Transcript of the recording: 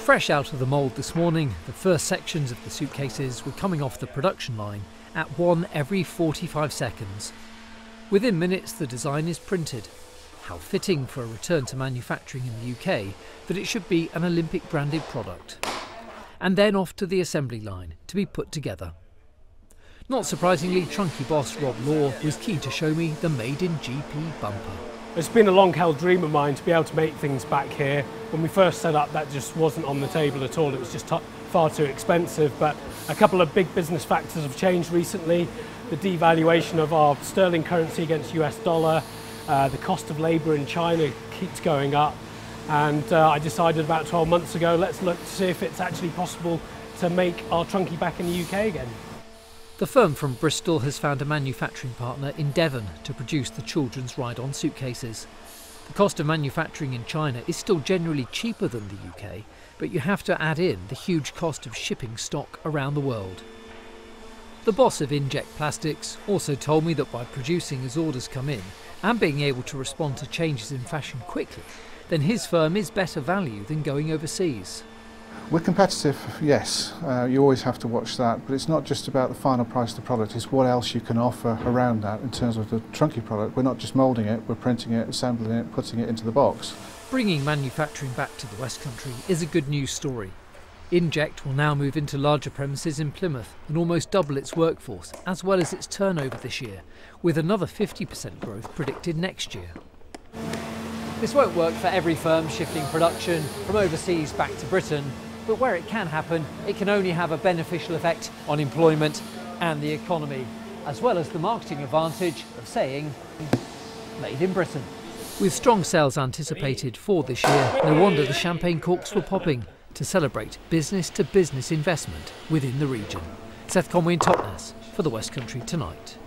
Fresh out of the mould this morning, the first sections of the suitcases were coming off the production line at 1 every 45 seconds. Within minutes the design is printed. How fitting for a return to manufacturing in the UK that it should be an Olympic branded product. And then off to the assembly line to be put together. Not surprisingly, Trunki boss Rob Law was keen to show me the Made in GP bumper. It's been a long-held dream of mine to be able to make things back here. When we first set up, that just wasn't on the table at all. It was just far too expensive, but a couple of big business factors have changed recently. The devaluation of our sterling currency against US dollar, the cost of labour in China keeps going up, and I decided about 12 months ago, let's look to see if it's actually possible to make our Trunki back in the UK again. The firm from Bristol has found a manufacturing partner in Devon to produce the children's ride-on suitcases. The cost of manufacturing in China is still generally cheaper than the UK, but you have to add in the huge cost of shipping stock around the world. The boss of Inject Plastics also told me that by producing as orders come in and being able to respond to changes in fashion quickly, then his firm is better value than going overseas. We're competitive, yes, you always have to watch that, but it's not just about the final price of the product, it's what else you can offer around that in terms of the Trunki product. We're not just moulding it, we're printing it, assembling it, putting it into the box. Bringing manufacturing back to the West Country is a good news story. Inject will now move into larger premises in Plymouth and almost double its workforce as well as its turnover this year, with another 50% growth predicted next year. This won't work for every firm shifting production from overseas back to Britain, but where it can happen, it can only have a beneficial effect on employment and the economy, as well as the marketing advantage of saying, made in Britain. With strong sales anticipated for this year, no wonder the champagne corks were popping to celebrate business-to-business investment within the region. Seth Conway in Totnes for the West Country Tonight.